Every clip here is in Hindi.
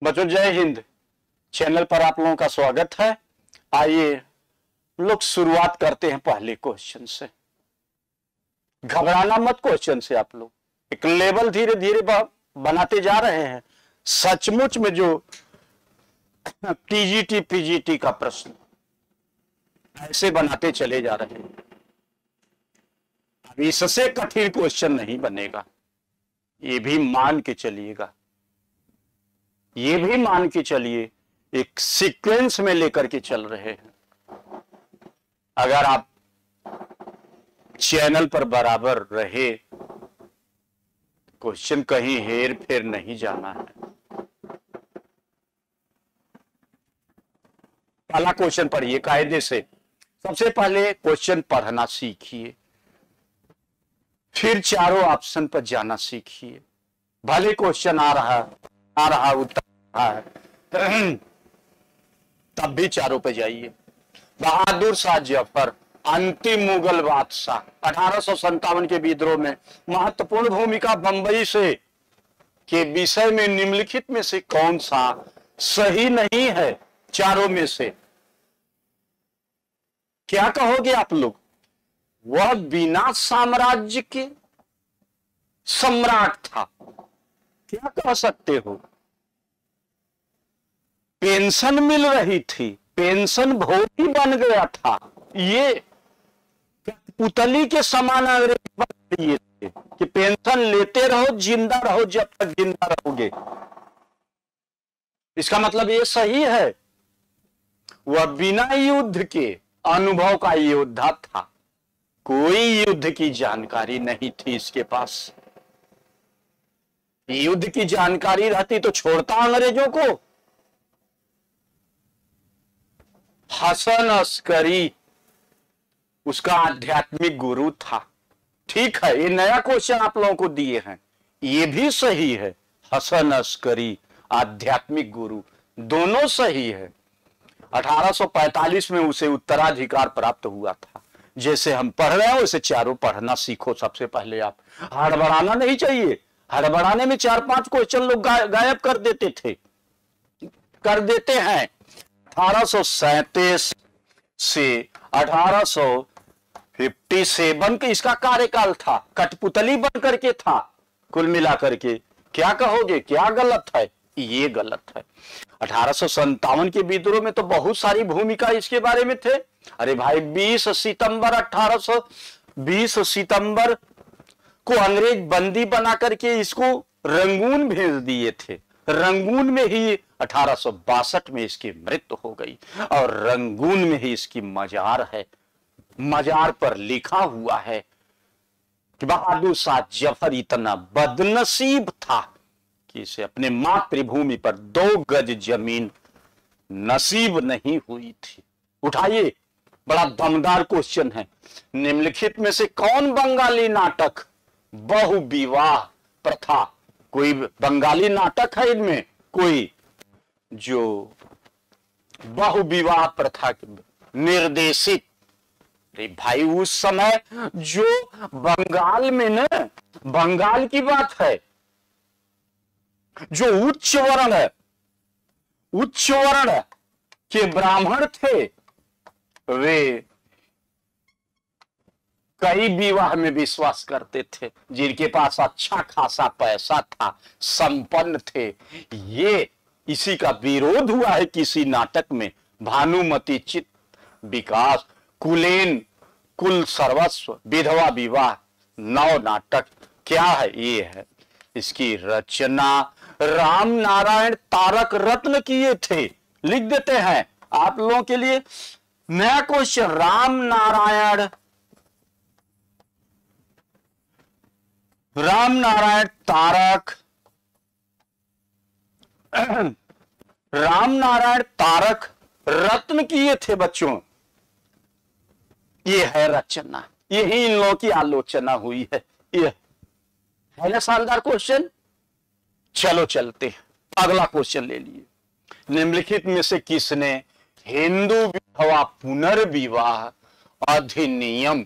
बच्चों जय हिंद। चैनल पर आप लोगों का स्वागत है। आइए लोग शुरुआत करते हैं पहले क्वेश्चन से। घबराना मत क्वेश्चन से, आप लोग एक लेवल धीरे धीरे बनाते जा रहे हैं। सचमुच में जो टीजीटी पीजीटी का प्रश्न ऐसे बनाते चले जा रहे हैं। अब इससे कठिन क्वेश्चन नहीं बनेगा, ये भी मान के चलिएगा। ये भी मान के चलिए एक सीक्वेंस में लेकर के चल रहे हैं। अगर आप चैनल पर बराबर रहे, क्वेश्चन कहीं हेर फेर नहीं जाना है। पहला क्वेश्चन पढ़िए कायदे से। सबसे पहले क्वेश्चन पढ़ना सीखिए, फिर चारों ऑप्शन पर जाना सीखिए। भले क्वेश्चन आ रहा उत्तर आ रहा है, तब भी चारों पे जाइए। बहादुर शाह जफर अंतिम मुगल बादशाह 1857 के विद्रोह में महत्वपूर्ण भूमिका बंबई से के विषय में निम्नलिखित में से कौन सा सही नहीं है? चारों में से क्या कहोगे आप लोग? वह बिना साम्राज्य के सम्राट था, क्या कह सकते हो? पेंशन मिल रही थी, पेंशन भोगी बन गया था। ये पुतली के समान अंग्रेज बन दिए थे कि पेंशन लेते रहो, जिंदा रहो जब तक जिंदा रहोगे। इसका मतलब ये सही है। वह बिना युद्ध के अनुभव का योद्धा था, कोई युद्ध की जानकारी नहीं थी इसके पास। युद्ध की जानकारी रहती तो छोड़ता अंग्रेजों को। हसन अस्करी उसका आध्यात्मिक गुरु था। ठीक है, ये नया क्वेश्चन आप लोगों को दिए हैं, ये भी सही है। हसन अस्करी आध्यात्मिक गुरु, दोनों सही है। 1845 में उसे उत्तराधिकार प्राप्त हुआ था। जैसे हम पढ़ रहे हैं वैसे चारों पढ़ना सीखो। सबसे पहले आप हड़बड़ाना नहीं चाहिए। हड़बड़ाने में 4-5 क्वेश्चन लोग गायब कर देते हैं। 1837 से 1857 का इसका कार्यकाल था, कठपुतली बन करके था। कुल मिलाकर के क्या कहोगे, क्या गलत है? ये गलत है। 1857 के विद्रोह में तो बहुत सारी भूमिका इसके बारे में थे। अरे भाई 20 सितंबर को अंग्रेज बंदी बना करके इसको रंगून भेज दिए थे। रंगून में ही 1862 में इसकी मृत्यु हो गई और रंगून में ही इसकी मजार है। मजार पर लिखा हुआ है कि बहादुर शाह जफर इतना बदनसीब था कि इसे अपने मातृभूमि पर 2 गज जमीन नसीब नहीं हुई थी। उठाइए, बड़ा दमदार क्वेश्चन है। निम्नलिखित में से कौन बंगाली नाटक बहु विवाह प्रथा, कोई बंगाली नाटक है इनमें कोई जो बहु विवाह प्रथा निर्देशित? अरे भाई उस समय जो बंगाल में ना, बंगाल की बात है, जो उच्च वर्ण के ब्राह्मण थे, वे कई विवाह में विश्वास करते थे। जिनके पास अच्छा खासा पैसा था, संपन्न थे। ये इसी का विरोध हुआ है किसी नाटक में। भानुमति चित विकास, कुलेन कुल सर्वस्व, विधवा विवाह, नव नाटक क्या है? ये है। इसकी रचना राम नारायण तारक रत्न किए थे। लिख देते हैं आप लोगों के लिए नया क्वेश्चन। राम नारायण तारक रत्न किए थे बच्चों। ये है रचना, यही इन लोगों की आलोचना हुई है। ये है ना शानदार क्वेश्चन। चलो चलते हैं, अगला क्वेश्चन ले लिए। निम्नलिखित में से किसने हिंदू विधवा पुनर्विवाह अधिनियम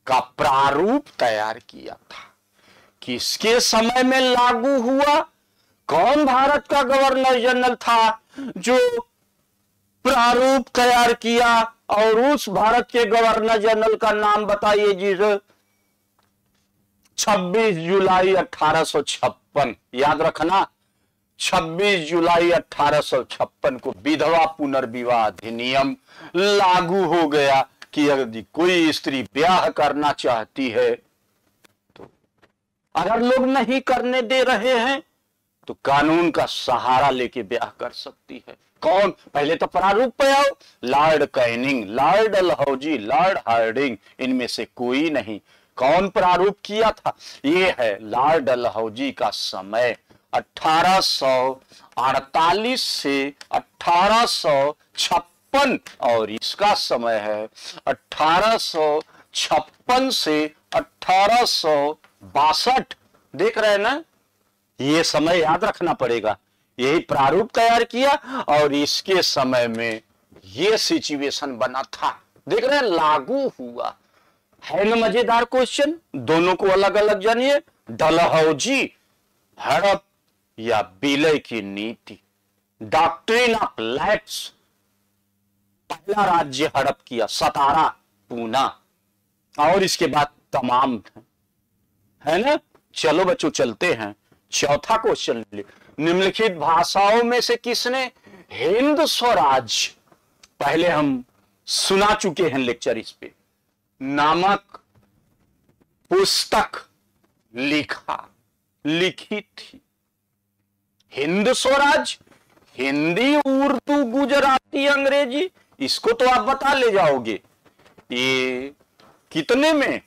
का प्रारूप तैयार किया था? किसके समय में लागू हुआ, कौन भारत का गवर्नर जनरल था जो प्रारूप तैयार किया? और उस भारत के गवर्नर जनरल का नाम बताइए जी। 26 जुलाई 1856, याद रखना, 26 जुलाई 1856 को विधवा पुनर्विवाह अधिनियम लागू हो गया कि यदि कोई स्त्री ब्याह करना चाहती है तो अगर लोग नहीं करने दे रहे हैं तो कानून का सहारा लेके ब्याह कर सकती है। कौन? पहले तो प्रारूप पे आओ, Lord Canning, Lord Dalhousie, Lord Hardinge, इनमें से कोई नहीं। कौन प्रारूप किया था? ये है लॉर्ड डलहौजी का समय 1848 से 1856 और इसका समय है 1856 से 1862। देख रहे हैं ना, ये समय याद रखना पड़ेगा। यही प्रारूप तैयार किया और इसके समय में ये सिचुएशन बना था। देख रहे हैं, लागू हुआ है ना। मजेदार क्वेश्चन, दोनों को अलग अलग जानिए। डलहौजी, हड़प या विलय की नीति, डॉक्ट्रिन ऑफ लैक्स। पहला राज्य हड़प किया, सतारा, पूना, और इसके बाद तमाम है ना। चलो बच्चों चलते हैं। चौथा क्वेश्चन, निम्नलिखित भाषाओं में से किसने हिंद स्वराज, पहले हम सुना चुके हैं लेक्चर इस पे, नामक पुस्तक लिखी थी? हिंद स्वराज, हिंदी, उर्दू, गुजराती, अंग्रेजी, इसको तो आप बता ले जाओगे। ये कितने में?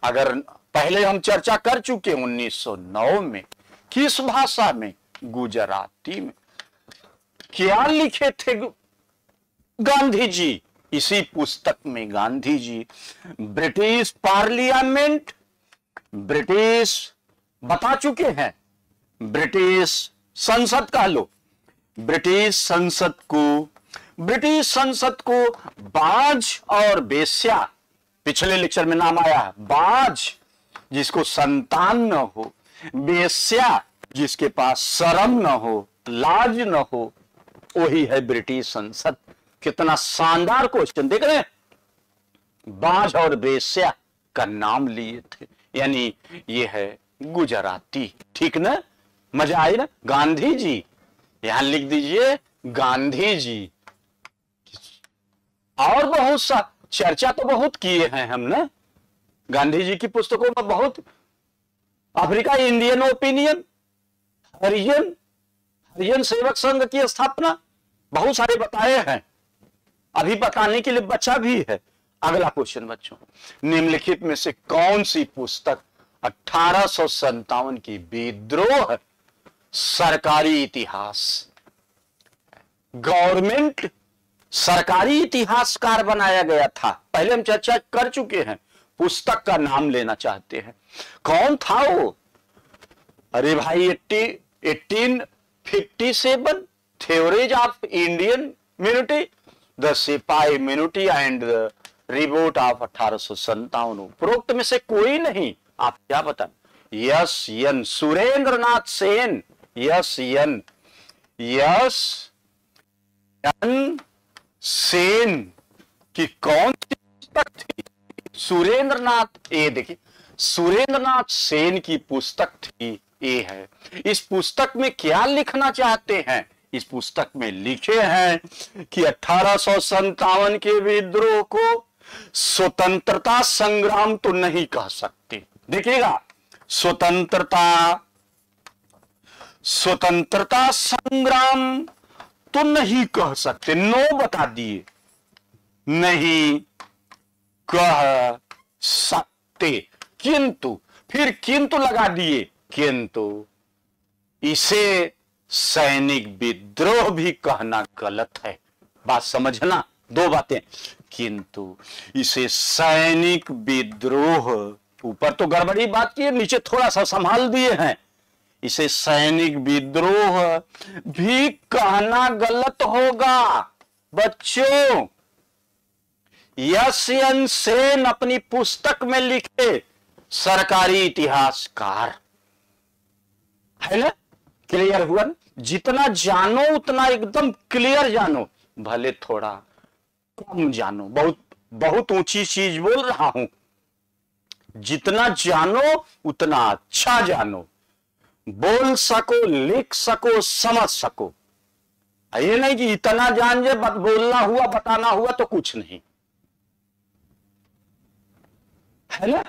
अगर पहले हम चर्चा कर चुके 1909 में। किस भाषा में? गुजराती में। क्या लिखे थे गांधी जी इसी पुस्तक में? Gandhi ji British parliament, British बता चुके हैं, ब्रिटिश संसद कह लो, ब्रिटिश संसद को बाज और बेश्या, पिछले लेक्चर में नाम आया है, बाज जिसको संतान न हो, बेश्या जिसके पास शर्म न हो, लाज न हो, वही है ब्रिटिश संसद। कितना शानदार क्वेश्चन, देख रहे हैं। बाज और बेश्या का नाम लिए थे, यानी ये है गुजराती। ठीक ना, मजा आई ना। गांधी जी, यहां लिख दीजिए गांधी जी। और बहुत सा चर्चा तो बहुत किए हैं हम ना गांधी जी की पुस्तकों में। बहुत Africa Indian opinion, Harijan Sevak Sangh की स्थापना, बहुत सारे बताए हैं, अभी बताने के लिए बचा भी है। अगला क्वेश्चन बच्चों, निम्नलिखित में से कौन सी पुस्तक 1857 की विद्रोह सरकारी इतिहास, गवर्नमेंट सरकारी इतिहासकार बनाया गया था? पहले हम चर्चा कर चुके हैं, पुस्तक का नाम लेना चाहते हैं। कौन था वो? अरे भाई 1857, theories of Indian military, the sipahi military and the revolt of 1857। उपरोक्त में से कोई नहीं। आप क्या बताएं? S N Surendranath Sen, S N Sen की कौन सी पुस्तक थी? सुरेंद्रनाथ, ये देखिए सुरेंद्रनाथ सेन की पुस्तक थी। ये है। इस पुस्तक में क्या लिखना चाहते हैं? इस पुस्तक में लिखे हैं कि 1857 के विद्रोह को स्वतंत्रता संग्राम तो नहीं कह सकते। देखिएगा, स्वतंत्रता संग्राम तो नहीं कह सकते, नो बता दिए, नहीं कह सकते। किंतु, फिर किंतु लगा दिए, किंतु इसे सैनिक विद्रोह भी कहना गलत है। बात समझना, दो बातें। किंतु इसे सैनिक विद्रोह, ऊपर तो गड़बड़ी बात की है, नीचे थोड़ा सा संभाल दिए हैं। इसे सैनिक विद्रोह भी कहना गलत होगा बच्चों। यस एन सेन अपनी पुस्तक में लिखे, सरकारी इतिहासकार है ना। क्लियर हुआ ना? जितना जानो उतना एकदम क्लियर जानो, भले थोड़ा कम जानो। बहुत बहुत ऊंची चीज बोल रहा हूं। जितना जानो उतना अच्छा जानो, बोल सको, लिख सको, समझ सको। ये नहीं कि इतना जान जे बोलना हुआ, बताना हुआ तो कुछ नहीं, है ना?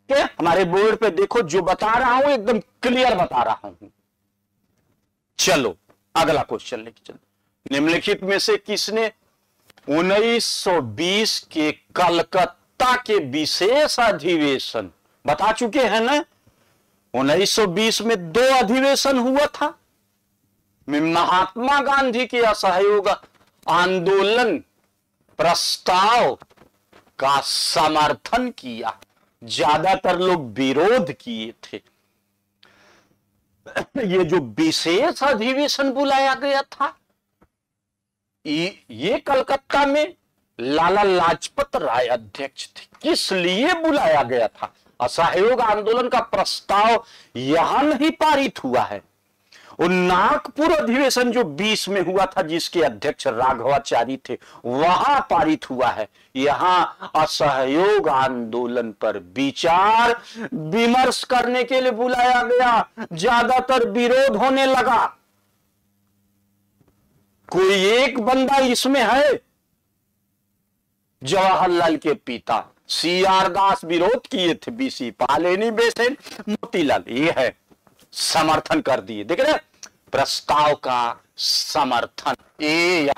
क्या हमारे बोर्ड पे देखो, जो बता रहा हूं एकदम क्लियर बता रहा हूं। चलो अगला क्वेश्चन लेके चलो। निम्नलिखित में से किसने 1920 के कलकत्ता के विशेष अधिवेशन, बता चुके हैं ना, 1920 में 2 अधिवेशन हुआ था। महात्मा गांधी के असहयोग आंदोलन प्रस्ताव का समर्थन किया, ज्यादातर लोग विरोध किए थे। ये जो विशेष अधिवेशन बुलाया गया था, ये कलकत्ता में लाला लाजपत राय अध्यक्ष थे। किस लिए बुलाया गया था? असहयोग आंदोलन का प्रस्ताव यहां नहीं पारित हुआ है, और नागपुर अधिवेशन जो 20 में हुआ था, जिसके अध्यक्ष राघवाचारी थे, वहां पारित हुआ है। यहां असहयोग आंदोलन पर विचार विमर्श करने के लिए बुलाया गया, ज्यादातर विरोध होने लगा। कोई एक बंदा इसमें है, जवाहरलाल के पिता CR दास विरोध किए थे, BC पालेनी बेसेन, मोतीलाल, ये है समर्थन कर दिए। देख रहे प्रस्ताव का समर्थन, ये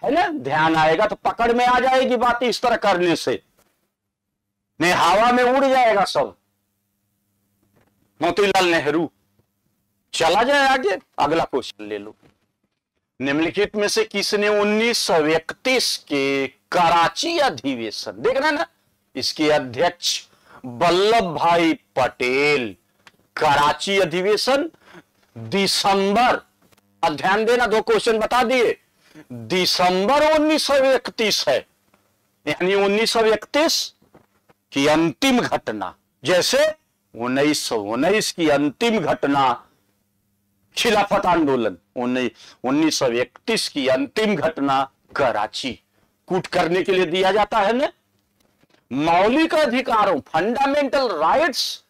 है ना? ध्यान आएगा तो पकड़ में आ जाएगी बात। इस तरह करने से नहीं, हवा में उड़ जाएगा सब। मोतीलाल नेहरू। चला जाए आगे, अगला क्वेश्चन ले लो। निम्नलिखित में से किसने 1931 के कराची अधिवेशन, देख रहे ना, इसके अध्यक्ष वल्लभ भाई पटेल। कराची अधिवेशन दिसंबर, अब ध्यान देना, 2 क्वेश्चन बता दिए। दिसंबर 1931 है, यानी 1931 की अंतिम घटना, जैसे 1919 की अंतिम घटना खिलाफत आंदोलन, 1931 की अंतिम घटना कराची। कूट करने के लिए दिया जाता है ना, मौलिक अधिकारों, फंडामेंटल राइट्स।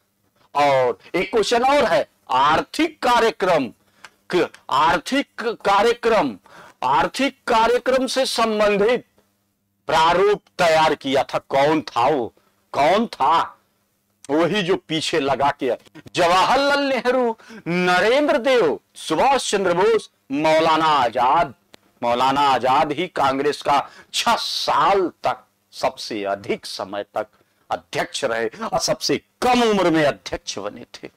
और एक क्वेश्चन और है, आर्थिक कार्यक्रम, आर्थिक कार्यक्रम से संबंधित प्रारूप तैयार किया था। कौन था वो? कौन था? वही जो पीछे लगा के जवाहरलाल नेहरू, नरेंद्र देव, सुभाष चंद्र बोस, मौलाना आजाद। मौलाना आजाद ही कांग्रेस का 6 साल तक, सबसे अधिक समय तक अध्यक्ष रहे और सबसे कम उम्र में अध्यक्ष बने थे।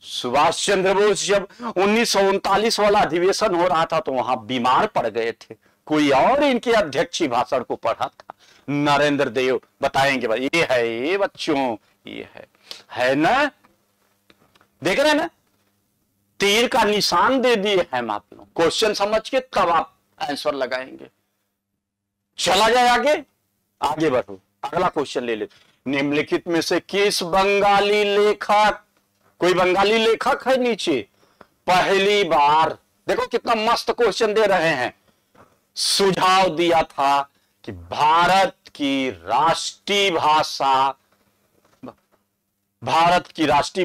सुभाष चंद्र बोस जब 1939 वाला अधिवेशन हो रहा था तो वहां बीमार पड़ गए थे, कोई और इनके अध्यक्षीय भाषण को पढ़ा था। नरेंद्र देव बताएंगे, भाई ये है, ये बच्चों ये है ना? देख रहे हैं ना, तीर का निशान दे दिए हैं आप लोग। क्वेश्चन समझ के तब आप आंसर लगाएंगे। चला जाए आगे, आगे बढ़ो, अगला क्वेश्चन ले ले। निम्नलिखित में से किस बंगाली लेखक, कोई बंगाली लेखक है नीचे, पहली बार, देखो कितना मस्त क्वेश्चन दे रहे हैं, सुझाव दिया था कि भारत की राष्ट्रीय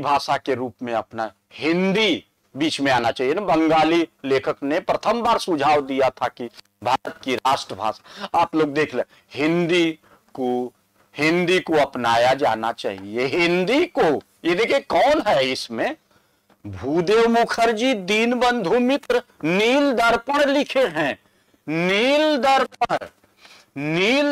भाषा के रूप में अपना हिंदी बीच में आना चाहिए ना। बंगाली लेखक ने प्रथम बार सुझाव दिया था कि भारत की राष्ट्रभाषा, आप लोग देख ले, हिंदी को अपनाया जाना चाहिए। हिंदी को, ये देखिए कौन है इसमें, भूदेव मुखर्जी, दीनबंधु मित्र, नील दर्पण लिखे हैं। नील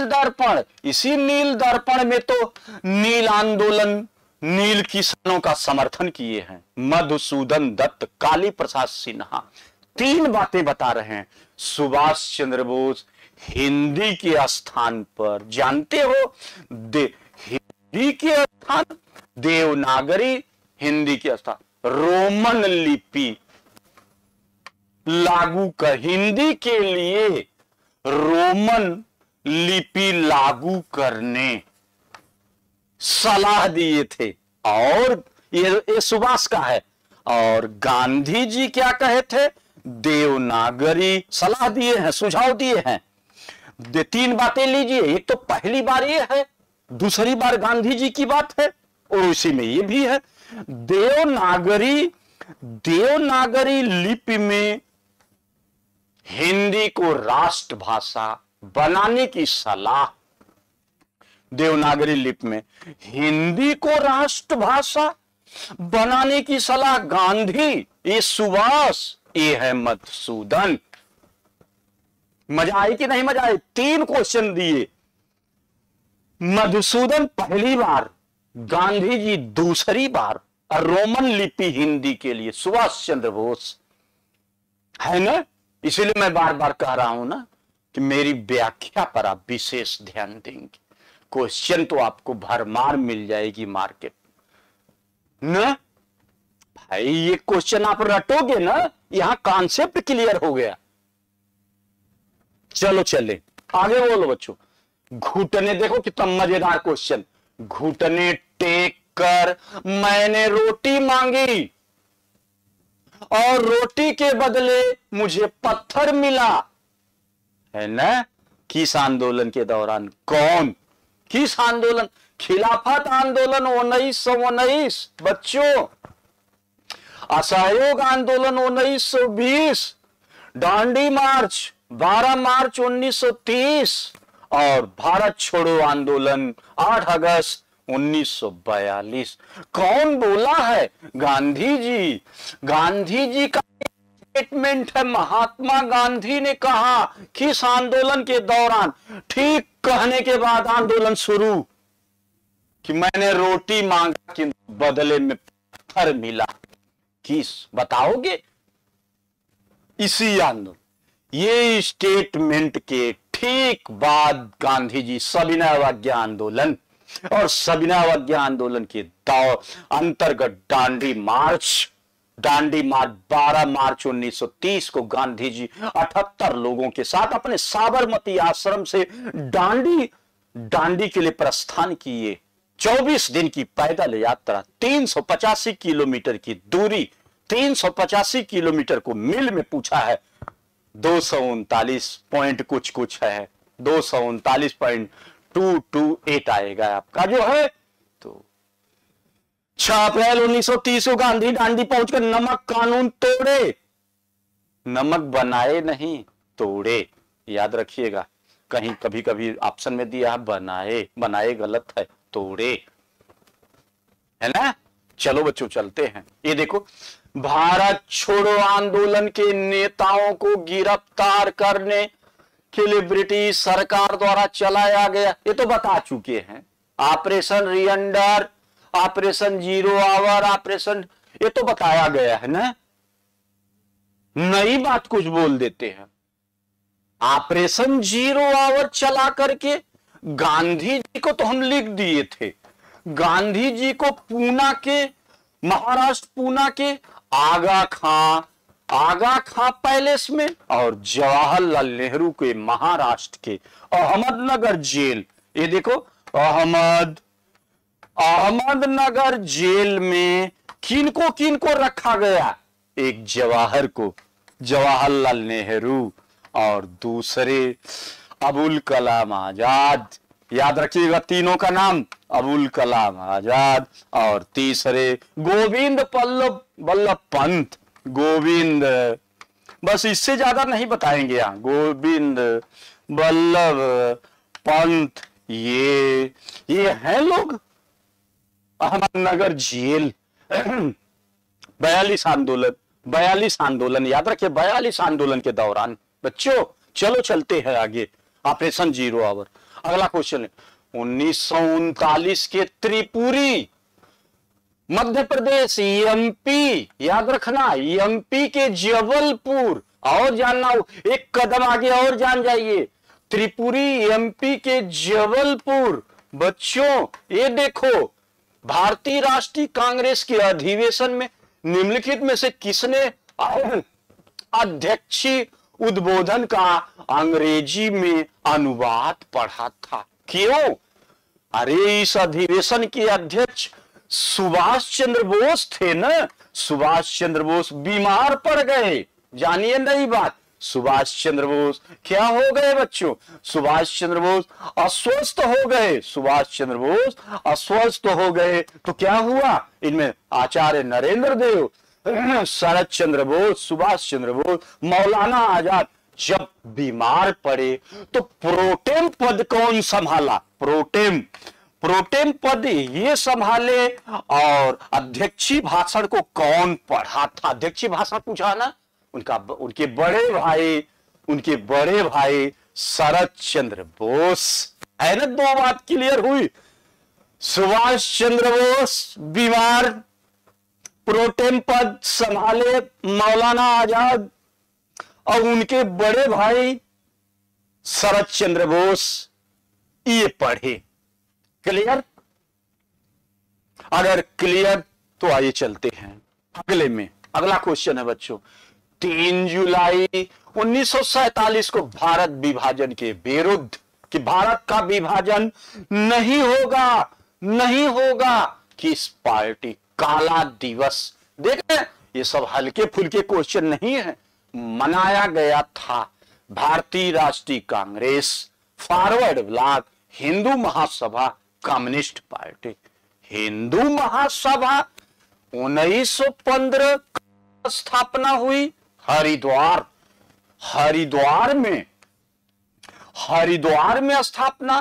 दर्पण, इसी नील दर्पण में तो नील आंदोलन, नील किसानों का समर्थन किए हैं। मधुसूदन दत्त, काली प्रसाद सिन्हा, 3 बातें बता रहे हैं। सुभाष चंद्र बोस हिंदी के स्थान पर, जानते हो, हिंदी के स्थान देवनागरी, हिंदी के स्थान रोमन लिपि लागू कर, हिंदी के लिए रोमन लिपि लागू करने सलाह दिए थे। और ये सुभाष का है, और गांधी जी क्या कहे थे? देवनागरी सलाह दिए हैं, सुझाव दिए हैं। 3 बातें लीजिए, एक तो पहली बार ये है, दूसरी बार गांधी जी की बात है, और उसी में ये भी है। देवनागरी लिपि में हिंदी को राष्ट्रभाषा बनाने की सलाह। देवनागरी लिपि में हिंदी को राष्ट्रभाषा बनाने की सलाह गांधी, ये सुभाष, ये है मधुसूदन। मजा आई कि नहीं मजा आई? 3 क्वेश्चन दिए, मधुसूदन पहली बार, गांधी जी दूसरी बार, और रोमन लिपि हिंदी के लिए सुभाष चंद्र बोस, है ना? इसीलिए मैं बार बार कह रहा हूं ना कि मेरी व्याख्या पर आप विशेष ध्यान देंगे। क्वेश्चन तो आपको भरमार मिल जाएगी मार्केट ना भाई। ये क्वेश्चन आप रटोगे ना, यहां कॉन्सेप्ट क्लियर हो गया। चलो चले आगे, बोलो बच्चों। घुटने, देखो कितना मजेदार क्वेश्चन। घुटने टेक कर मैंने रोटी मांगी और रोटी के बदले मुझे पत्थर मिला, है ना? किस आंदोलन के दौरान? कौन? किस आंदोलन? खिलाफत आंदोलन 1919 बच्चों, असहयोग आंदोलन 1920, दांडी मार्च 12 मार्च 1930 और भारत छोड़ो आंदोलन 8 अगस्त 1942। कौन बोला है? गांधी जी। गांधी जी का स्टेटमेंट है, महात्मा गांधी ने कहा किस आंदोलन के दौरान? ठीक कहने के बाद आंदोलन शुरू कि मैंने रोटी मांगा कि बदले में पत्थर मिला। किस बताओगे? इसी आंदोलन, ये स्टेटमेंट के ठीक बाद गांधी जी सविनय अवज्ञा आंदोलन, और सविनय अवज्ञा आंदोलन के दौर अंतर्गत दांडी मार्च 12 मार्च 1930 को गांधी जी 78 लोगों के साथ अपने साबरमती आश्रम से दांडी के लिए प्रस्थान किए। 24 दिन की पैदल यात्रा, 385 किलोमीटर की दूरी, 385 किलोमीटर को मील में पूछा है, 239 पॉइंट कुछ है, 239.228 आएगा आपका जो है। तो 6 अप्रैल 1930 को गांधी दांडी पहुंचकर नमक कानून तोड़े, नमक बनाए नहीं तोड़े, याद रखिएगा। कहीं कभी कभी ऑप्शन में दिया बनाए गलत है, तोड़े, है ना? चलो बच्चों चलते हैं। ये देखो, भारत छोड़ो आंदोलन के नेताओं को गिरफ्तार करने के लिए ब्रिटिश सरकार द्वारा चलाया गया, ये तो बता चुके हैं, ऑपरेशन रियंडर, ऑपरेशन जीरो आवर, ऑपरेशन, ये तो बताया गया है ना। नई बात कुछ बोल देते हैं। ऑपरेशन जीरो आवर चला करके गांधी जी को तो हम लिख दिए थे। गांधी जी को पूना के, महाराष्ट्र पूना के आगा खां पैलेस में, और जवाहरलाल नेहरू के महाराष्ट्र के अहमदनगर जेल, ये देखो अहमदनगर जेल में किनको रखा गया? एक जवाहरलाल नेहरू, और दूसरे अबुल कलाम आजाद। याद रखिएगा तीनों का नाम, अबुल कलाम आजाद, और तीसरे गोविंद बल्लभ पंत। गोविंद, बस इससे ज्यादा नहीं बताएंगे यहाँ। गोविंद बल्लभ पंत, ये हैं लोग। अहमदनगर जेल 42 आंदोलन याद रखिए, 42 आंदोलन के दौरान। बच्चों चलो चलते हैं आगे, ऑपरेशन जीरो आवर। अगला क्वेश्चन है 1939 के त्रिपुरी, मध्य प्रदेश, एमपी, याद रखना, एमपी के जबलपुर, और जानना, एक कदम आगे और जान जाइए, त्रिपुरी एमपी के जबलपुर। बच्चों ये देखो, भारतीय राष्ट्रीय कांग्रेस के अधिवेशन में निम्नलिखित में से किसने अध्यक्षीय उद्बोधन का अंग्रेजी में अनुवाद पढ़ा था? क्यों? अरे इस अधिवेशन के अध्यक्ष सुभाष चंद्र बोस थे ना, सुभाष चंद्र बोस बीमार पड़ गए। जानिए नई बात, सुभाष चंद्र बोस क्या हो गए बच्चों? सुभाष चंद्र बोस अस्वस्थ हो गए। सुभाष चंद्र बोस अस्वस्थ हो गए तो क्या हुआ? इनमें आचार्य नरेंद्र देव, शरद चंद्र बोस, सुभाष चंद्र बोस, मौलाना आजाद जब बीमार पड़े तो प्रोटेम पद कौन संभाला? प्रोटेम पद ये संभाले। और अध्यक्षीय भाषण को कौन पढ़ा था? अध्यक्षीय भाषण पूछा ना, उनके बड़े भाई शरद चंद्र बोस। है ना, दो बात क्लियर हुई। सुभाष चंद्र बोस बीमार, प्रोटेम पद संभाले मौलाना आजाद, और उनके बड़े भाई शरद चंद्र बोस ये पढ़े। क्लियर? अगर क्लियर तो आइए चलते हैं अगले में। अगला क्वेश्चन है बच्चों, 3 जुलाई 1947 को भारत विभाजन के विरुद्ध, कि भारत का विभाजन नहीं होगा, किस पार्टी काला दिवस, देखें ये सब हल्के फुल्के क्वेश्चन नहीं है, मनाया गया था? भारतीय राष्ट्रीय Congress, forward block, Hindu Mahasabha, communist party. Hindu Mahasabha 1915 स्थापना हुई हरिद्वार में स्थापना।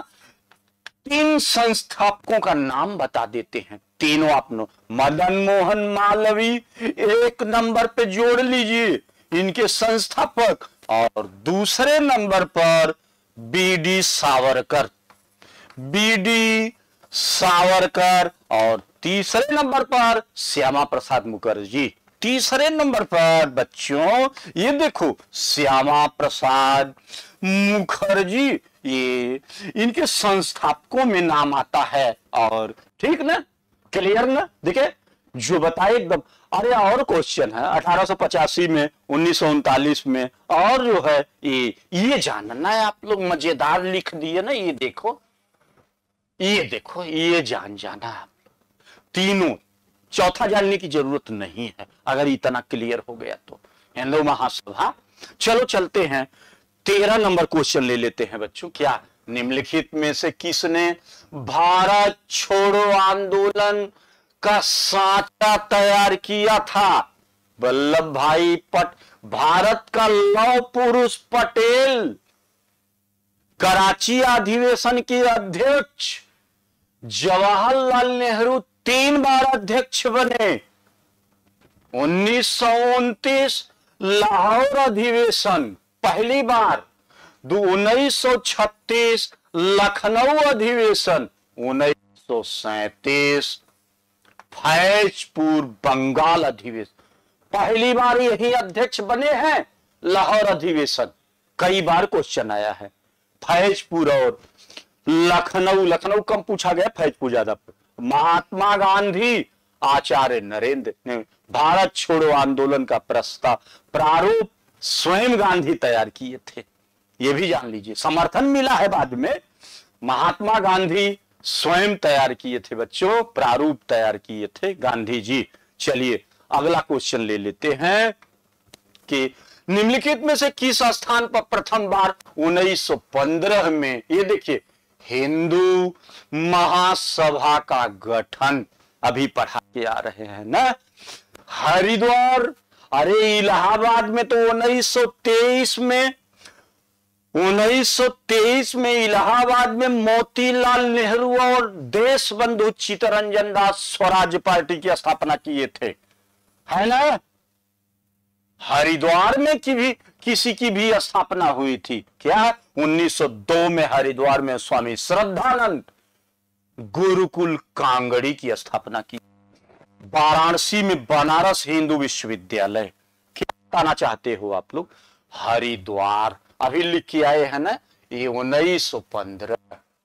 3 संस्थापकों का नाम बता देते हैं, तीनों अपनों। मदन मोहन मालवीय 1 नंबर पे जोड़ लीजिए, इनके संस्थापक। और दूसरे नंबर पर बीडी सावरकर, और तीसरे नंबर पर श्यामा प्रसाद मुखर्जी। तीसरे नंबर पर बच्चों ये देखो, श्यामा प्रसाद मुखर्जी, ये इनके संस्थापकों में नाम आता है। और ठीक ना, क्लियर ना? देखिए जो बताए एकदम। अरे और क्वेश्चन है 1885 में, 1939 में, और जो है ये जानना है आप लोग, मजेदार लिख दिए ना, ये देखो, ये जान जाना आप तीनों। चौथा जानने की जरूरत नहीं है अगर इतना क्लियर हो गया तो। हिंदू महासभा। चलो चलते हैं, 13 नंबर क्वेश्चन ले लेते हैं बच्चों। क्या निम्नलिखित में से किसने भारत छोड़ो आंदोलन का सांचा तैयार किया था? वल्लभ भाई भारत का लौह पुरुष पटेल, कराची अधिवेशन के अध्यक्ष जवाहरलाल नेहरू 3 बार अध्यक्ष बने। 1929 लाहौर अधिवेशन पहली बार, 1936 लखनऊ अधिवेशन, 1937 फैजपुर बंगाल अधिवेशन। पहली बार यही अध्यक्ष बने हैं लाहौर अधिवेशन। कई बार क्वेश्चन आया है फैजपुर और लखनऊ कम पूछा गया, फैजपुर ज्यादा। महात्मा गांधी, आचार्य नरेंद्र ने भारत छोड़ो आंदोलन का प्रारूप स्वयं गांधी तैयार किए थे, ये भी जान लीजिए। समर्थन मिला है बाद में, महात्मा गांधी स्वयं तैयार किए थे बच्चों, प्रारूप तैयार किए थे गांधी जी। चलिए अगला क्वेश्चन ले लेते हैं कि निम्नलिखित में से किस स्थान पर प्रथम बार 1915 में, ये देखिए, हिंदू महासभा का गठन, अभी पढ़ा के आ रहे हैं ना, हरिद्वार। अरे इलाहाबाद में तो 1923 में इलाहाबाद में मोतीलाल नेहरू और देश बंधु चित्तरंजन दास स्वराज पार्टी की स्थापना किए थे, है ना। हरिद्वार में किसी की भी स्थापना हुई थी क्या? 1902 में हरिद्वार में स्वामी श्रद्धानंद गुरुकुल कांगड़ी की स्थापना की। वाराणसी में बनारस हिंदू विश्वविद्यालय। क्या बताना चाहते हो आप लोग? हरिद्वार अभी लिख के आए हैं ना, ये 1915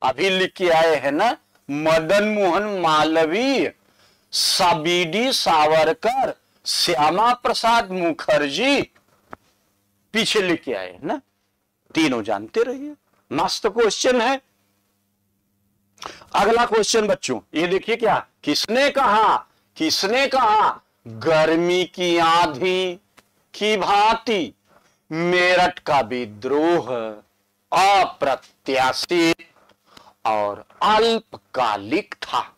अभी लिख के आए हैं ना। मदन मोहन मालवीय, बीडी सावरकर, श्यामा प्रसाद मुखर्जी पीछे लिख के आए हैं ना, तीनों जानते रहिए। मस्त क्वेश्चन है। अगला क्वेश्चन बच्चों ये देखिए, क्या किसने कहा? किसने कहा? गर्मी की आंधी की भांति मेरठ का विद्रोह अप्रत्याशित और अल्पकालिक था।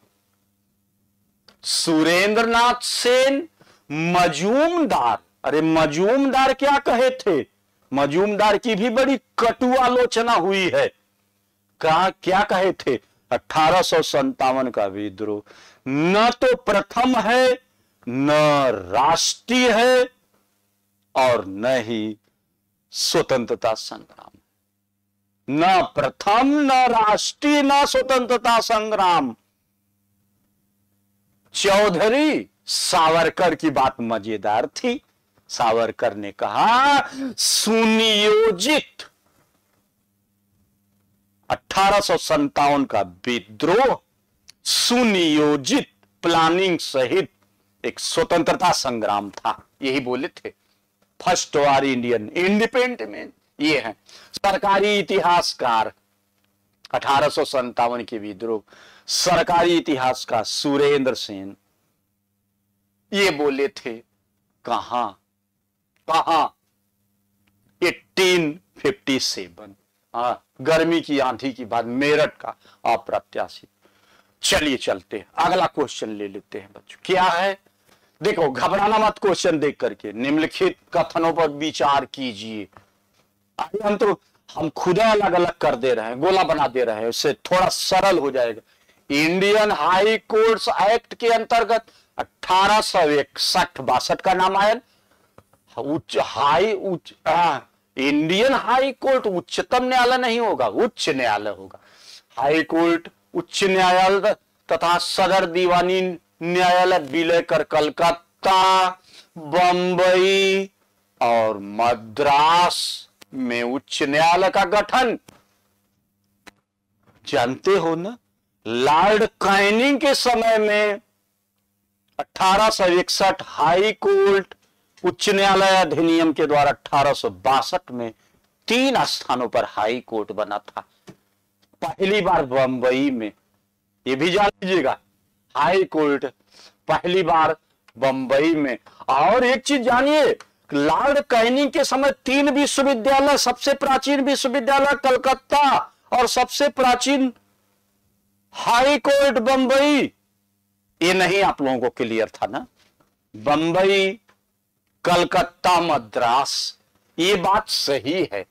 सुरेंद्रनाथ सेन मजूमदार, अरे मजूमदार क्या कहे थे? मजूमदार की भी बड़ी कटु आलोचना हुई है। क्या कहे थे? 1857 का विद्रोह न तो प्रथम है, न राष्ट्रीय है, और न ही स्वतंत्रता संग्राम। न प्रथम, न राष्ट्रीय, न स्वतंत्रता संग्राम। चौधरी सावरकर की बात मजेदार थी। सावरकर ने कहा सुनियोजित 1857 का विद्रोह सुनियोजित प्लानिंग सहित एक स्वतंत्रता संग्राम था। यही बोले थे। फर्स्ट वार इंडियन इंडिपेंडेंस। ये है सरकारी इतिहासकार 1857 के विद्रोह, सरकारी इतिहासकार सुरेंद्र सेन ये बोले थे। कहां 1857, गर्मी की आंधी की बात, मेरठ का अप्रत्याशित। चलिए चलते हैं, अगला क्वेश्चन ले लेते हैं बच्चों। क्या है? देखो, घबराना मत क्वेश्चन देख करके। निम्नलिखित कथनों पर विचार कीजिए। हम खुद अलग अलग कर दे रहे हैं, गोला बना दे रहे हैं, उससे थोड़ा सरल हो जाएगा। इंडियन हाई कोर्ट्स एक्ट के अंतर्गत 1861-62 का नामायन इंडियन हाई कोर्ट उच्चतम न्यायालय नहीं होगा, उच्च न्यायालय होगा। हाई कोर्ट उच्च न्यायालय तथा सदर दीवानी न्यायालय विलय कर कलकत्ता, बंबई और मद्रास में उच्च न्यायालय का गठन। जानते हो ना, लॉर्ड कैनिंग के समय में 1861 हाई कोर्ट उच्च न्यायालय अधिनियम के द्वारा 1862 में 3 स्थानों पर हाई कोर्ट बना था। पहली बार बंबई में, ये भी जान लीजिएगा, हाई कोर्ट पहली बार बंबई में। और एक चीज जानिए, लॉर्ड कैनिंग के समय 3 विश्वविद्यालय, सबसे प्राचीन विश्वविद्यालय कलकत्ता और सबसे प्राचीन हाई कोर्ट बंबई। ये नहीं आप लोगों को क्लियर था ना? बंबई, कलकत्ता, मद्रास, ये बात सही है।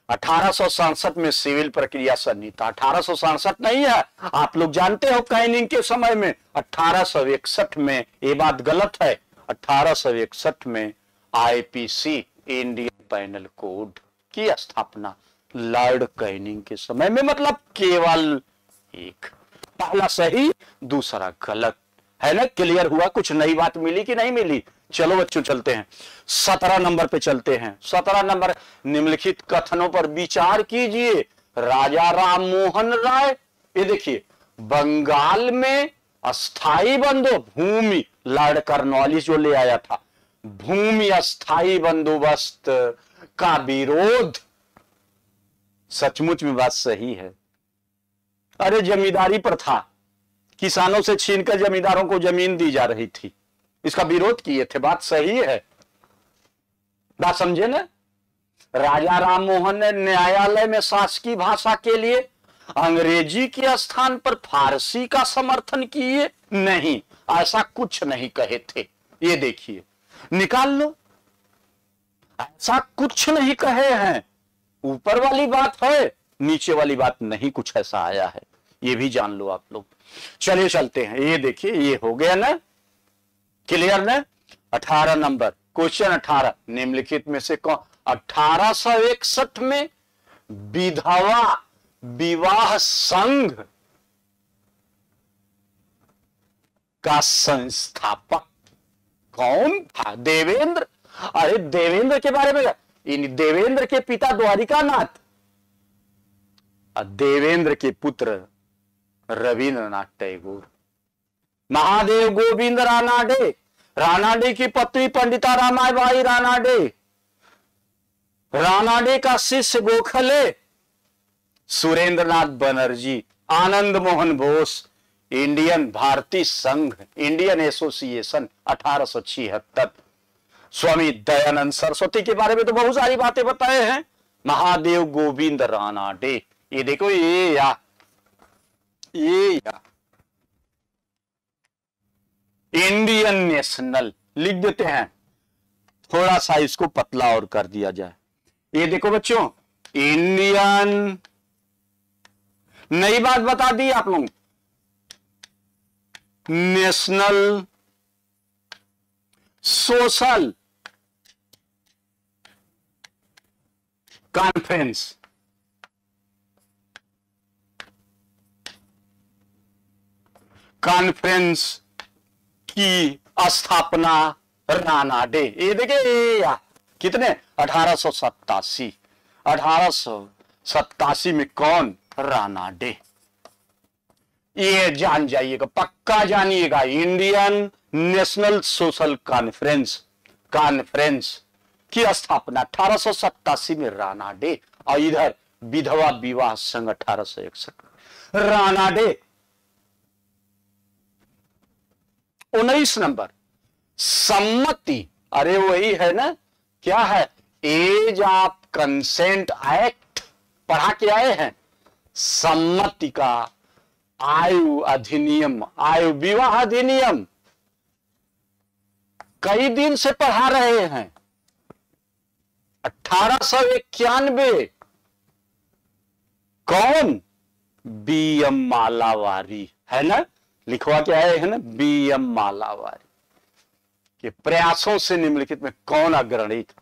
1867 में सिविल प्रक्रिया संहिता, 1867 नहीं है, आप लोग जानते हो कैनिंग के समय में 1861 में, ये बात गलत है। 1861 में आईपीसी इंडियन पैनल कोड की स्थापना लॉर्ड कैनिंग के समय में, मतलब केवल एक। पहला सही, दूसरा गलत है ना? क्लियर हुआ? कुछ नई बात मिली कि नहीं मिली? चलो बच्चों चलते हैं 17 नंबर पे चलते हैं। 17 नंबर, निम्नलिखित कथनों पर विचार कीजिए। राजा राम मोहन राय, ये देखिए, बंगाल में अस्थाई भूमि, लॉर्ड कॉर्नवालिस जो ले आया था, भूमि अस्थाई बंदोबस्त का विरोध। सचमुच में बात सही है। अरे जमींदारी प्रथा, किसानों से छीनकर जमींदारों को जमीन दी जा रही थी, इसका विरोध किए थे। बात सही है, बात समझे ना? राजा राम मोहन ने न्यायालय में शासकीय भाषा के लिए अंग्रेजी के स्थान पर फारसी का समर्थन किए नहीं, ऐसा कुछ नहीं कहे थे। ये देखिए, निकाल लो, ऐसा कुछ नहीं कहे हैं। ऊपर वाली बात है, नीचे वाली बात नहीं, कुछ ऐसा आया है, ये भी जान लो आप लोग। चलिए चलते हैं, ये देखिए, ये हो गया ना, क्लियर ना? 18 नंबर क्वेश्चन 18, निम्नलिखित में से कौन 1861 में विधवा विवाह संघ का संस्थापक कौन था? देवेंद्र। अरे देवेंद्र के बारे में, इन देवेंद्र के पिता द्वारिकानाथ, देवेंद्र के पुत्र रविंद्रनाथ टैगोर। महादेव गोविंद रानाडे, रानाडे की पत्नी पंडिता रामाबाई रानाडे, रानाडे का शिष्य गोखले, सुरेंद्रनाथ बनर्जी, आनंद मोहन बोस, इंडियन भारतीय संघ, इंडियन एसोसिएशन 1876। स्वामी दयानंद सरस्वती के बारे में तो बहुत सारी बातें बताए हैं। महादेव गोविंद रानाडे, ये देखो ये इंडियन नेशनल लिख देते हैं, थोड़ा सा इसको पतला और कर दिया जाए। ये देखो बच्चों, इंडियन, नई बात बता दी आप लोग, नेशनल सोशल कॉन्फ्रेंस। कॉन्फ्रेंस की स्थापना रानाडे, ये देखिए कितने 1887 में कौन? रानाडे। ये जान जाइएगा, पक्का जानिएगा, इंडियन नेशनल सोशल कॉन्फ्रेंस की स्थापना 1887 में रानाडे। और इधर विधवा विवाह संघ 1861, रानाडे। 19 नंबर सम्मति, अरे वही है ना, क्या है? एज ऑफ कंसेंट एक्ट पढ़ा के आए हैं। सम्मति का आयु अधिनियम, आयु विवाह अधिनियम कई दिन से पढ़ा रहे हैं। 1891, कौन? बी.एम. मालावारी, है ना, लिखवा के आए हैं ना, बी.एम. मालावारी के प्रयासों से निम्नलिखित में कौन अग्रणी था?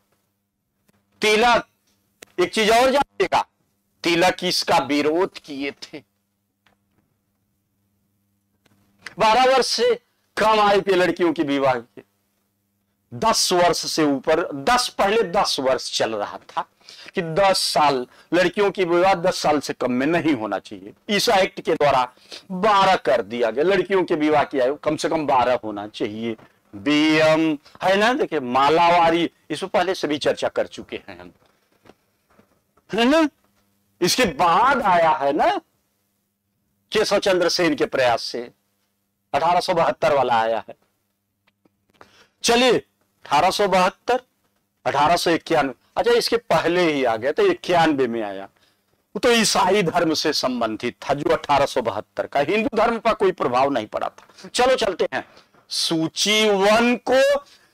तिलक। एक चीज और जानिएगा, तिलक इसका विरोध किए थे। 12 वर्ष से कम आयु की लड़कियों की विवाह के 10 वर्ष से ऊपर, पहले 10 वर्ष चल रहा था कि 10 साल लड़कियों की विवाह 10 साल से कम में नहीं होना चाहिए। इस एक्ट के द्वारा 12 कर दिया गया, लड़कियों के विवाह की आयु कम से कम 12 होना चाहिए। बी.एम. है ना, देखिए मालावारी, इसमें पहले से भी चर्चा कर चुके हैं हम, है ना। इसके बाद आया है ना केशव चंद्र सेन के प्रयास से 1872 वाला आया है। चलिए 1872, 1891, अच्छा इसके पहले ही आ गया तो 91 में आया, वो तो ईसाई धर्म से संबंधित था जो 1872 का, हिंदू धर्म पर कोई प्रभाव नहीं पड़ा था। चलो चलते हैं, सूची 1 को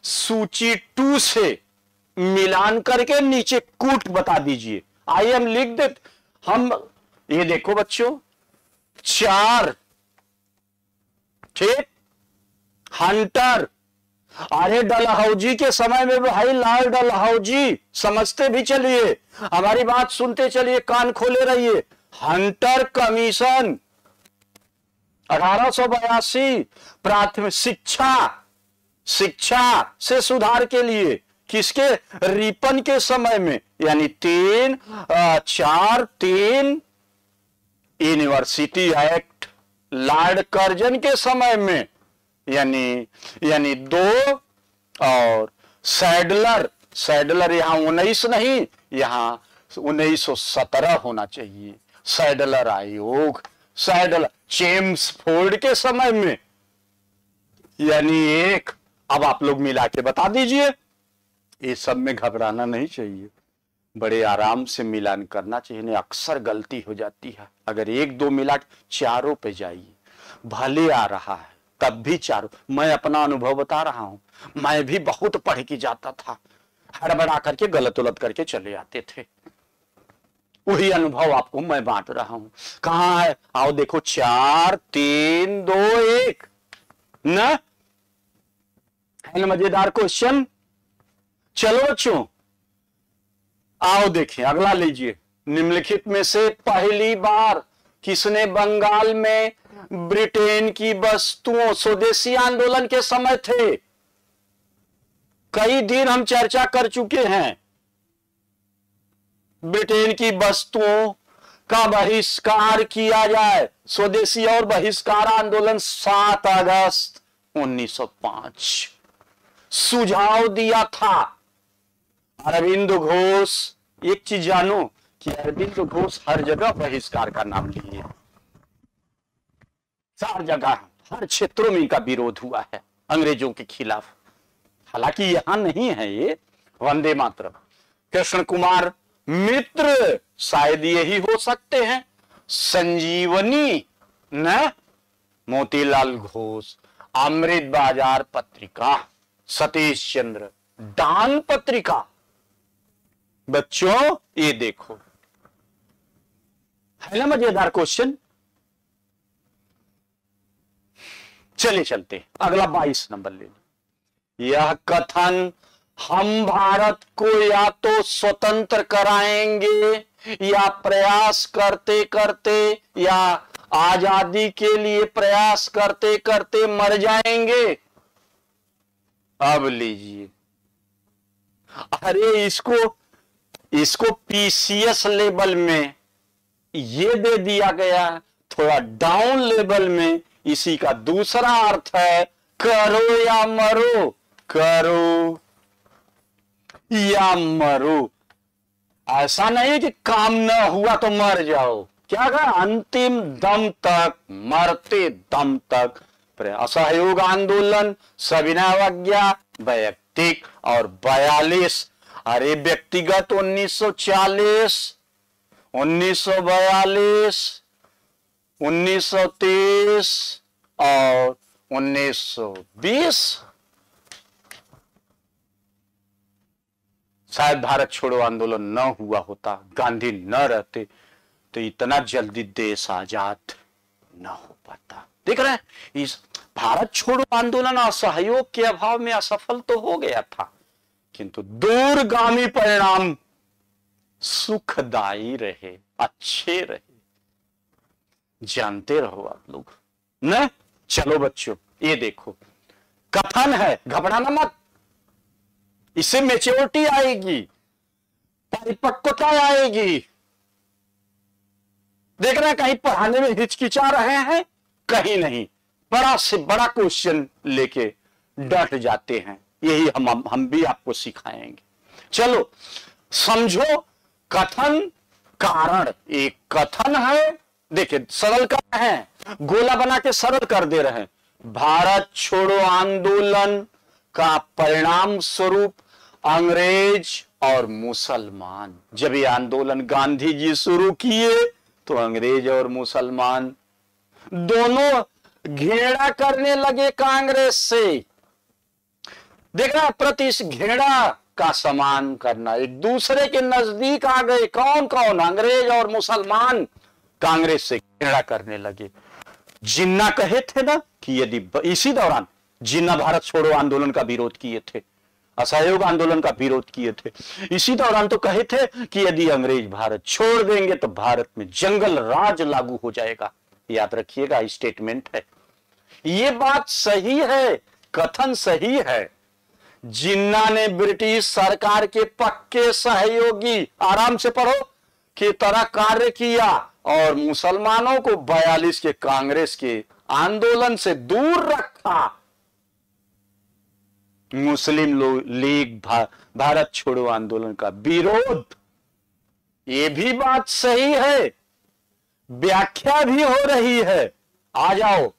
सूची 2 से मिलान करके नीचे कूट बता दीजिए। आइए हम लिख दे, हम ये देखो बच्चों 4, ठीक, हंटर। अरे डलहौजी के समय में भाई लाल डलहौजी, समझते भी चलिए, हमारी बात सुनते चलिए, कान खोले रहिए। हंटर कमीशन 1882, प्राथमिक शिक्षा से सुधार के लिए, किसके? रिपन के समय में, यानी 3 यूनिवर्सिटी एक्ट, लॉर्ड कर्जन के समय में, यानी 2, और सैडलर यहां 19 नहीं, यहां 1917 होना चाहिए। सैडलर आयोग, सैडलर चेम्सफोर्ड के समय में, यानी 1। अब आप लोग मिला के बता दीजिए, ये सब में घबराना नहीं चाहिए, बड़े आराम से मिलान करना चाहिए, नहीं अक्सर गलती हो जाती है। अगर 1-2 मिला के 4 पे जाइए, भले आ रहा है तब भी 4। मैं अपना अनुभव बता रहा हूं, मैं भी बहुत पढ़ के जाता था, हड़बड़ा करके गलत उलट करके चले आते थे। वही अनुभव आपको मैं बांट रहा हूं। कहां है? आओ देखो, 4, 3, 2, 1 ना, है ना मजेदार क्वेश्चन। चलो बच्चों आओ देखें, अगला लीजिए। निम्नलिखित में से पहली बार किसने बंगाल में ब्रिटेन की वस्तुओं, स्वदेशी आंदोलन के समय थे, कई दिन हम चर्चा कर चुके हैं, ब्रिटेन की वस्तुओं का बहिष्कार किया जाए, स्वदेशी और बहिष्कार आंदोलन 7 अगस्त 1905 सुझाव दिया था अरविंद घोष। एक चीज जानो कि अरविंद घोष हर जगह बहिष्कार का नाम लिए, हर जगह हर क्षेत्रों में इनका विरोध हुआ है अंग्रेजों के खिलाफ। हालांकि यहां नहीं है ये वंदे मातरम। कृष्ण कुमार मित्र शायद यही हो सकते हैं, संजीवनी न मोतीलाल घोष, अमृत बाजार पत्रिका, सतीश चंद्र, डान पत्रिका। बच्चों ये देखो, है ना मजेदार क्वेश्चन। चले चलते अगला 22 नंबर ले लो। यह कथन हम भारत को या तो स्वतंत्र कराएंगे या प्रयास करते करते या आजादी के लिए प्रयास करते करते मर जाएंगे। अब लीजिए, अरे इसको पीसीएस लेवल में ये दे दिया गया, थोड़ा डाउन लेवल में इसी का दूसरा अर्थ है करो या मरो, करो या मरो। ऐसा नहीं कि काम न हुआ तो मर जाओ, क्या कहा, अंतिम दम तक, मरते दम तक। असहयोग आंदोलन, सविनय अवज्ञा, वैयक्तिक और 42, अरे व्यक्तिगत 1940, 1942, 1923 और 1920। शायद भारत छोड़ो आंदोलन न हुआ होता, गांधी न रहते तो इतना जल्दी देश आजाद न हो पाता। देख रहे हैं, इस भारत छोड़ो आंदोलन असहयोग के अभाव में असफल तो हो गया था, किंतु दूरगामी परिणाम सुखदायी रहे, अच्छे रहे। जानते रहो आप लोग न। चलो बच्चों ये देखो, कथन है, घबराना मत, इससे मैच्योरिटी आएगी, परिपक्वता आएगी। देख रहे हैं, कहीं पढ़ाने में हिचकिचा रहे हैं, कहीं नहीं, बड़ा से बड़ा क्वेश्चन लेके डट जाते हैं। यही हम भी आपको सिखाएंगे। चलो समझो, कथन कारण, एक कथन है, देखिए सरल कर रहे हैं, गोला बना के सरल कर दे रहे हैं। भारत छोड़ो आंदोलन का परिणाम स्वरूप अंग्रेज और मुसलमान, जब ये आंदोलन गांधी जी शुरू किए तो अंग्रेज और मुसलमान दोनों घृणा करने लगे कांग्रेस से। देख रहा, प्रति इस घृणा का सम्मान करना, एक दूसरे के नजदीक आ गए। कौन कौन, अंग्रेज और मुसलमान कांग्रेस से घृणा करने लगे। जिन्ना कहे थे ना कि यदि इसी दौरान जिन्ना भारत छोड़ो आंदोलन का विरोध किए थे, असहयोग आंदोलन का विरोध किए थे, इसी दौरान तो कहे थे कि यदि अंग्रेज भारत छोड़ देंगे तो भारत में जंगल राज लागू हो जाएगा। याद रखिएगा, स्टेटमेंट है, ये बात सही है, कथन सही है। जिन्ना ने ब्रिटिश सरकार के पक्के सहयोगी, आराम से पढ़ो, की तरह कार्य किया और मुसलमानों को 42 के कांग्रेस के आंदोलन से दूर रखा। मुस्लिम लीग भारत छोड़ो आंदोलन का विरोध, ये भी बात सही है, व्याख्या भी हो रही है। आ जाओ,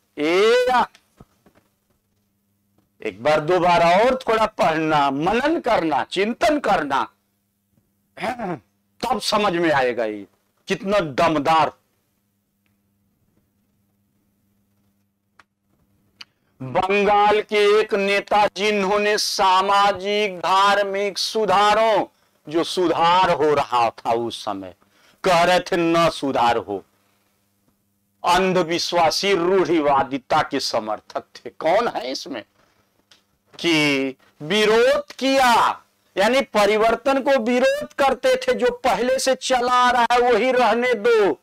एक बार दो बार और थोड़ा पढ़ना, मनन करना, चिंतन करना, तब समझ में आएगा ये कितना दमदार। बंगाल के एक नेता जिन्होंने सामाजिक धार्मिक सुधारों, जो सुधार हो रहा था उस समय, कह रहे थे न सुधार हो, अंधविश्वासी रूढ़िवादिता के समर्थक थे। कौन है इसमें, कि विरोध किया, यानी परिवर्तन को विरोध करते थे। जो पहले से चला आ रहा है वही रहने दो,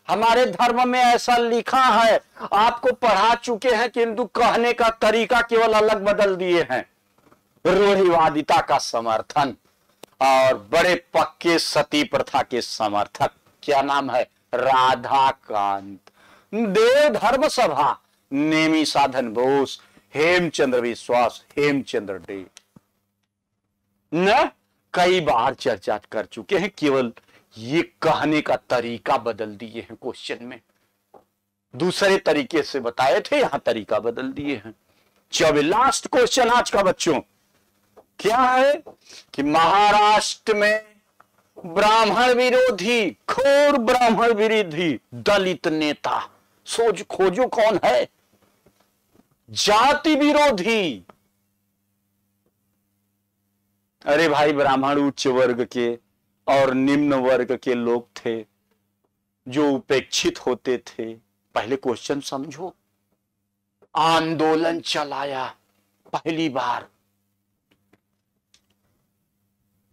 हमारे धर्म में ऐसा लिखा है, आपको पढ़ा चुके हैं, किंतु कहने का तरीका केवल अलग बदल दिए हैं। रूढ़िवादिता का समर्थन और बड़े पक्के सती प्रथा के समर्थक। क्या नाम है, राधाकांत, देव धर्म सभा, नेमी साधन बोस, हेमचंद्र विश्वास, हेमचंद्र डे, न कई बार चर्चा कर चुके हैं, केवल ये कहने का तरीका बदल दिए हैं क्वेश्चन में। दूसरे तरीके से बताए थे, यहां तरीका बदल दिए हैं। जब लास्ट क्वेश्चन आज का बच्चों क्या है कि महाराष्ट्र में ब्राह्मण विरोधी, घोर ब्राह्मण विरोधी दलित नेता, सोच खोजो कौन है? जाति विरोधी। अरे भाई, ब्राह्मण उच्च वर्ग के और निम्न वर्ग के लोग थे जो उपेक्षित होते थे। पहले क्वेश्चन समझो। आंदोलन चलाया पहली बार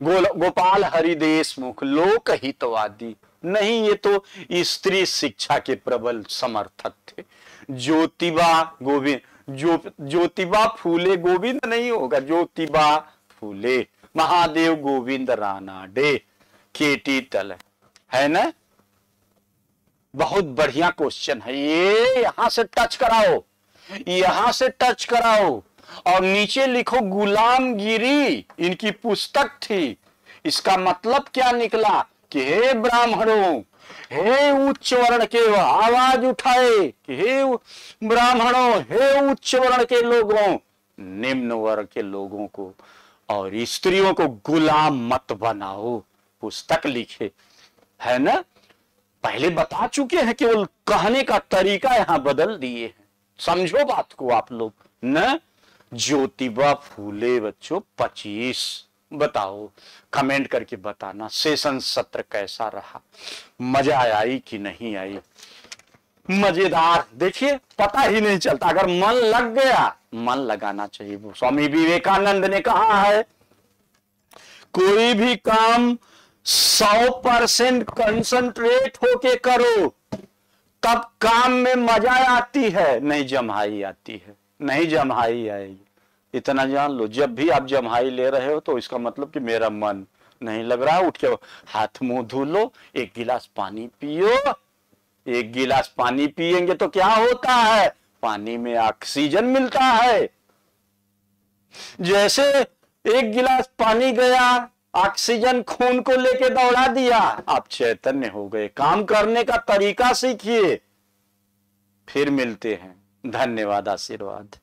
गोपाल हरि देशमुख, लोकहितवादी नहीं, ये तो स्त्री शिक्षा के प्रबल समर्थक थे। ज्योतिबा फूले, गोविंद नहीं होगा, ज्योतिबा फूले, महादेव गोविंद रानाडे, केटी तल, है ना? बहुत बढ़िया क्वेश्चन है ये। यहां से टच कराओ, यहां से टच कराओ और नीचे लिखो गुलामगिरी इनकी पुस्तक थी। इसका मतलब क्या निकला कि हे ब्राह्मणों, हे उच्च वर्ण के, आवाज उठाए कि हे ब्राह्मणों, हे उच्च वर्ण के लोगों, निम्न वर्ग के लोगों को और स्त्रियों को गुलाम मत बनाओ। पुस्तक लिखे, है ना? पहले बता चुके हैं, केवल कहने का तरीका यहां बदल दिए हैं। समझो बात को आप लोग न। ज्योतिबा फूले बच्चों 25। बताओ, कमेंट करके बताना सेशन सत्र कैसा रहा, मजा आई कि नहीं आई? मजेदार। देखिए, पता ही नहीं चलता, अगर मन लग गया, मन लगाना चाहिए। स्वामी विवेकानंद ने कहा है, कोई भी काम 100% कंसंट्रेट होके करो, तब काम में मजा आती है, नहीं जम्हाई आती है, नहीं जम्हाई आएगी। इतना जान लो, जब भी आप जम्हाई ले रहे हो तो इसका मतलब कि मेरा मन नहीं लग रहा। उठ के हाथ मुंह धो लो, एक गिलास पानी पियो। एक गिलास पानी पिएंगे तो क्या होता है? पानी में ऑक्सीजन मिलता है। जैसे एक गिलास पानी गया, ऑक्सीजन खून को लेके दौड़ा दिया, आप चैतन्य हो गए। काम करने का तरीका सीखिए। फिर मिलते हैं। धन्यवाद, आशीर्वाद।